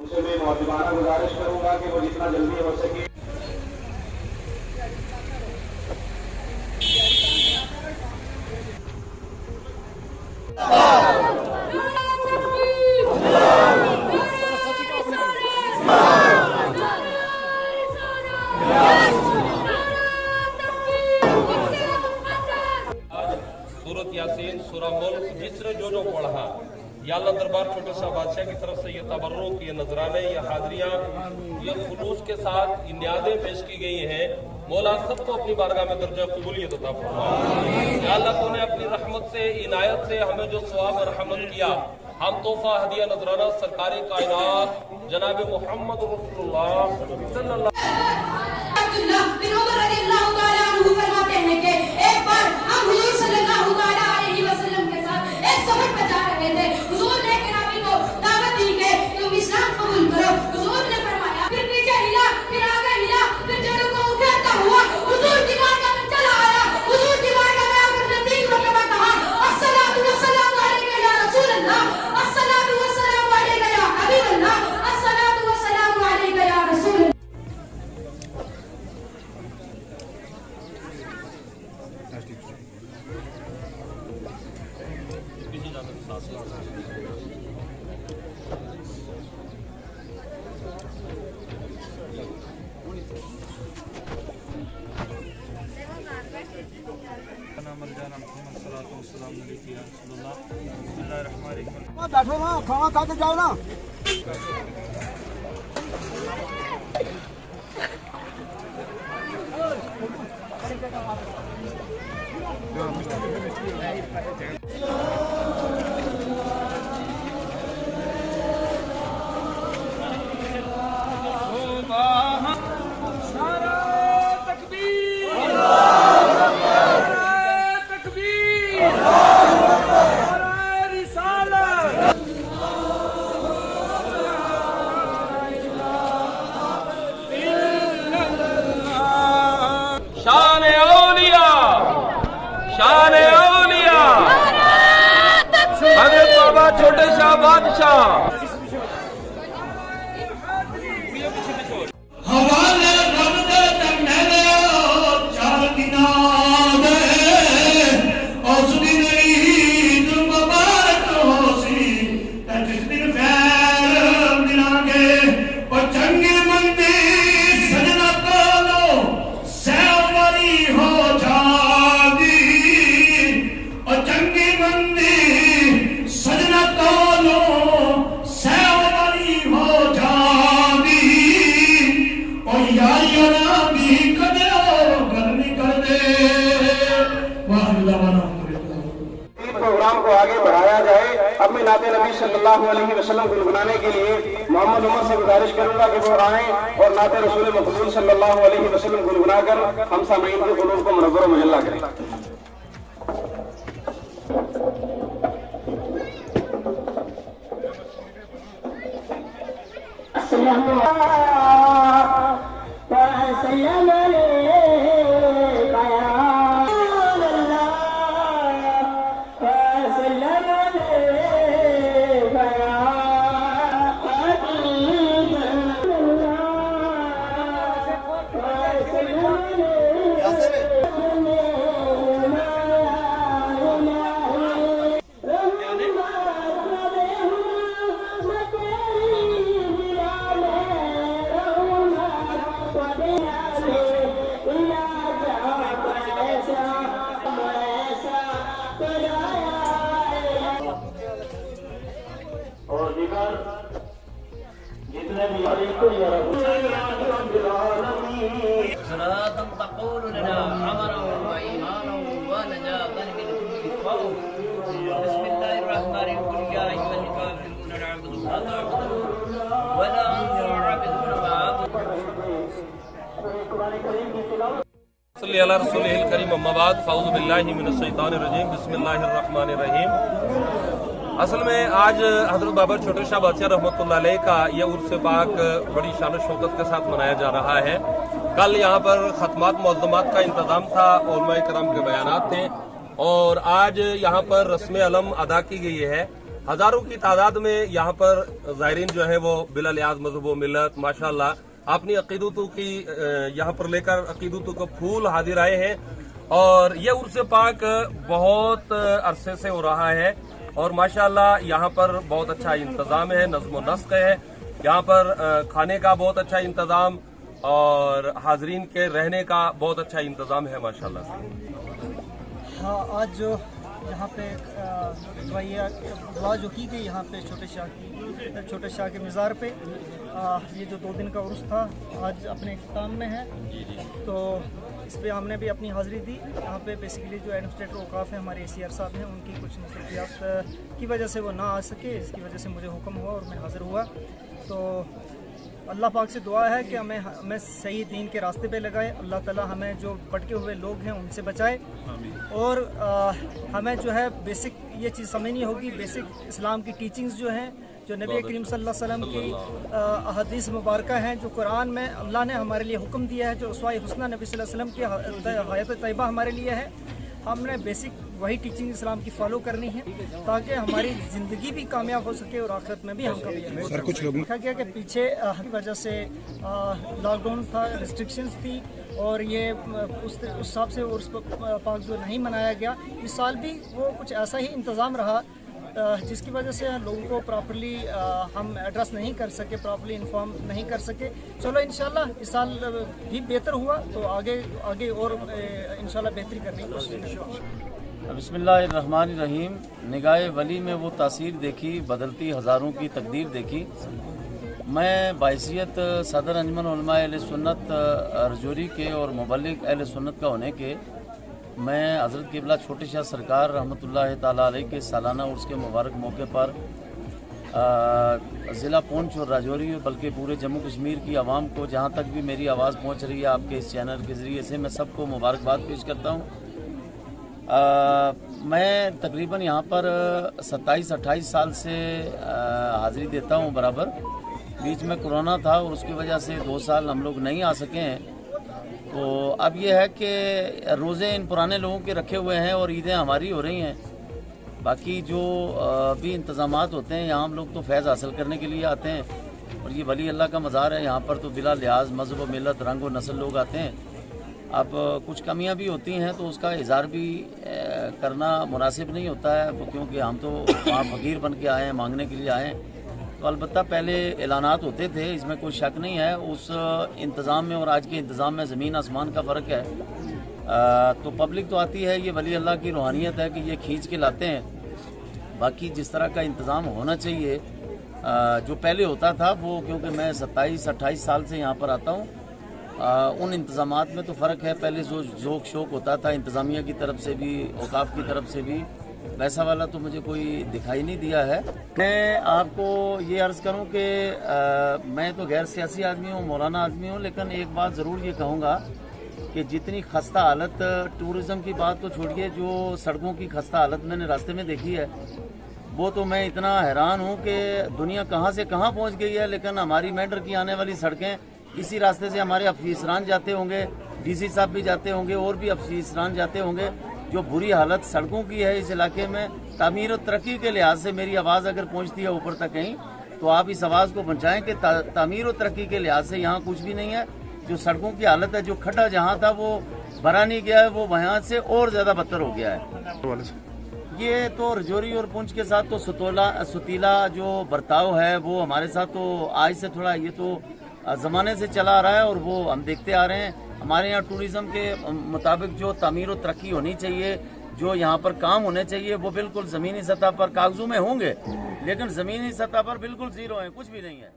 उनसे मैं मुआफ़िकाना गुजारिश करूंगा कि वो जितना जल्दी हो सके सूरत यासीन, सूरह मुल्क, जिसने जो पढ़ा, या अल्लाह दरबार छोटे शाह बादशाह की तरफ से ये तबर्रुक, ये नजराने, ये हाजिरियाँ, ये खुलूस के साथ ये न्यादें पेश की गई हैं। मौला सबको अपनी बारगाह में दर्जा कबूलियत अता फरमा। या अल्लाह तूने अपनी रहमत से, इनायत से हमें जो सवाब और रहमत किया, हम तोहफा हदिया नजराना सरकारी कायनात जनाब मोहम्मद रसूलुल्लाह सल्लल्लाहु फरमाते हैं कि एक बार हम हुजूर सल्लल्लाहु अलैहि वसल्लम के साथ एक सफर पर जा रहे थे। हुजूर ने गिरामी को दावत दी कि तुम इस्लाम कबूल करो। हुजूर ने फरमाया, फिर पीछे हिला, फिर आगे हिला, फिर जड़ों को उखेड़ता हुआ हुजूर की बारगाह में चला आया। हुजूर की बारगाह में आकर ने 3 मरतबा कहा, अस्सलातु वस्सलामु अलैका या रसूल अल्लाह, अस्सलातु वस्सलामु अलैका या हबीब अल्लाह, अस्सलातु वस्सलामु अलैका या रसूल अल्लाह। बैठो ना, खाना खा के जाओ ना। शान औलिया, शान औलिया, हजरत बाबा छोटे शाह बादशाह। हवाले रब दे तन्ने चार किनारे उस दिन ईद मुबारक होसी जिस दिन फैर मिलांगे और चंगी मंदी सजना कोलो सेवरी हो जागी और चंगी मंदी सजना कोलो सेवरी हो जागी और यारियों ना भी कदे घर निकल दे प्रोग्राम को आगे बढ़ाया जाए। अब मैं नाते नबी सल्लल्लाहु अलैहि वसल्लम गुनगुनाने के लिए मोहम्मद उमर से गुजारिश करूंगा कि वो आए और नाते रसूल मकबूल सल्लल्लाहु अलैहि वसल्लम गुनगुना कर हम सामीन के क़ुलूब को मुनव्वर मुजल्ला करें। صلاة تقول لنا عمرا وإيمانا ونجاة من كل خوف. بسم الله الرحمن الرحيم. قل يا أيها الكافرون نعبد ما تعبدون ولا أنتم عابدون ما أعبد. صلی علی رسول الکریم اما بعد فاعوذ باللہ من الشیطان الرجیم بسم اللہ الرحمن الرحیم۔ اصل میں آج حضرت بابر چھوٹے شاہ بادشاہ رحمۃ اللہ علیہ کا یہ عرس پاک بڑی شان و شوکت کے ساتھ منایا جا رہا ہے۔ کل یہاں پر ختمات معظمات کا انتظام تھا، علماء کرام کے بیانات تھے، اور آج یہاں پر رسم علم ادا کی گئی ہے۔ हजारों की तादाद में यहाँ पर ज़ायरीन जो है वो बिला लिहाज मजहब व मिल्लत माशाल्लाह अपनी अकीदतों की यहाँ पर लेकर अकीदतों को फूल हाजिर आए हैं। और ये उर्स पाक बहुत अरसे से हो रहा है और माशाल्लाह यहाँ पर बहुत अच्छा इंतजाम है, नज़्म व नस्क है। यहाँ पर खाने का बहुत अच्छा इंतजाम और हाजरीन के रहने का बहुत अच्छा इंतजाम है माशाल्लाह से। हाँ, आज जो यहाँ पे दुआ जो की गई यहाँ पे छोटे शाह के मज़ार पे, ये जो 2 दिन का उर्स था आज अपने इख्तिताम में है। तो इस पर हमने भी अपनी हाज़िरी दी। यहाँ पे बेसिकली जो एडमिनिस्ट्रेटर औकाफ हैं हमारे ACR साहब हैं, उनकी कुछ मसरूफियात की वजह से वो ना आ सके, इसकी वजह से मुझे हुक्म हुआ और मैं हाज़िर हुआ। तो अल्लाह पाक से दुआ है कि हमें सही दीन के रास्ते पे लगाए, अल्लाह ताला हमें जो भटके हुए लोग हैं उनसे बचाए और हमें जो है बेसिक ये चीज़ समझनी होगी, बेसिक इस्लाम की टीचिंग्स जो हैं, जो नबी करीम सल्लल्लाहु अलैहि वसल्लम की अहदीस मुबारक हैं, जो कुरान में अल्लाह ने हमारे लिए हुक्म दिया है, जो उसवा हुस्ना नबी सल्लल्लाहु अलैहि वसल्लम की हयात तैयबा हमारे लिए है, हमने बेसिक वही टीचिंग इस्लाम की फॉलो करनी है ताकि हमारी ज़िंदगी भी कामयाब हो सके और आखिरत में भी हम कामयाब हो सके। कुछ लोग देखा गया कि पीछे की वजह से लॉकडाउन था, रिस्ट्रिक्शंस थी और ये उस हिसाब से उर्स पाक जो नहीं मनाया गया। इस साल भी वो कुछ ऐसा ही इंतज़ाम रहा जिसकी वजह से लोगों को प्रॉपर्ली हम एड्रेस नहीं कर सके, प्रॉपर्ली इन्फॉर्म नहीं कर सके। चलो इंशाल्लाह इस साल भी बेहतर हुआ तो आगे और इंशाल्लाह बेहतरी करने की कोशिश करेंगे। बिस्मिल्लाहिर्रहमानिर्रहीम। निगाहे वली में वो तासीर देखी, बदलती हज़ारों की तकदीर देखी। मैं बाइसियत सदर अंजुमन उलमा अहले सुन्नत रजौरी के और मुबल्लिग अहले सुन्नत का होने के मैं हज़रत क़िबला छोटे शाह सरकार रहमतुल्लाह ताला अलैह के सालाना उर्स के मुबारक मौके पर ज़िला पुंछ और राजौरी बल्कि पूरे जम्मू कश्मीर की आवाम को, जहाँ तक भी मेरी आवाज़ पहुँच रही है आपके इस चैनल के ज़रिए से, मैं सबको मुबारकबाद पेश करता हूँ। मैं तकरीबन यहाँ पर 27-28 साल से हाज़िरी देता हूँ बराबर। बीच में कोरोना था और उसकी वजह से 2 साल हम लोग नहीं आ सके हैं। तो अब ये है कि रोज़े इन पुराने लोगों के रखे हुए हैं और ईदें हमारी हो रही हैं। बाकी जो भी इंतज़ामात होते हैं, यहाँ हम लोग तो फैज़ हासिल करने के लिए आते हैं और ये वली अल्लाह का मज़ार है। यहाँ पर तो बिला लिहाज मज़हब व मिल्लत, रंग व नस्ल लोग आते हैं। अब कुछ कमियां भी होती हैं तो उसका इज़हार भी करना मुनासिब नहीं होता है, क्योंकि हम तो वहाँ फ़कीर बन के आए हैं, मांगने के लिए आए हैं। तो अलबत्ता पहले ऐलानात होते थे, इसमें कोई शक नहीं है। उस इंतज़ाम में और आज के इंतज़ाम में ज़मीन आसमान का फ़र्क है। तो पब्लिक तो आती है, ये वली अल्लाह की रूहानियत है कि ये खींच के लाते हैं। बाकी जिस तरह का इंतज़ाम होना चाहिए जो पहले होता था वो, क्योंकि मैं 27-28 साल से यहाँ पर आता हूँ, उन इंतज़ामात में तो फ़र्क है। पहले जो ज़ोक शौक होता था इंतज़ामिया की तरफ से भी, औकाफ की तरफ से भी, वैसा वाला तो मुझे कोई दिखाई नहीं दिया है। मैं आपको ये अर्ज़ करूं कि मैं तो गैर सियासी आदमी हूं, मौलाना आदमी हूं, लेकिन एक बात ज़रूर ये कहूँगा कि जितनी खस्ता हालत, टूरिज़म की बात तो छोड़िए, जो सड़कों की खस्ता हालत मैंने रास्ते में देखी है वो तो मैं इतना हैरान हूँ कि दुनिया कहाँ से कहाँ पहुँच गई है। लेकिन हमारी मेंढर की आने वाली सड़कें, इसी रास्ते से हमारे अफसरान जाते होंगे, DC साहब भी जाते होंगे और भी अफसरान जाते होंगे। जो बुरी हालत सड़कों की है इस इलाके में, तामीर और तरक्की के लिहाज से मेरी आवाज़ अगर पहुंचती है ऊपर तक कहीं, तो आप इस आवाज़ को पहुंचाएं कि तामीर और तरक्की के लिहाज से यहाँ कुछ भी नहीं है। जो सड़कों की हालत है, जो खड्डा जहाँ था वो भरा नहीं गया है, वो वहाँ से और ज़्यादा बदतर हो गया है। ये तो रजौरी और पुंछ के साथ तो सुतीला जो बर्ताव है वो हमारे साथ तो आज से थोड़ा, ये तो ज़माने से चला आ रहा है और वो हम देखते आ रहे हैं। हमारे यहाँ टूरिज़्म के मुताबिक जो तामीर और तरक्की होनी चाहिए, जो यहाँ पर काम होने चाहिए, वो बिल्कुल ज़मीनी सतह पर कागजों में होंगे, लेकिन ज़मीनी सतह पर बिल्कुल ज़ीरो है, कुछ भी नहीं है।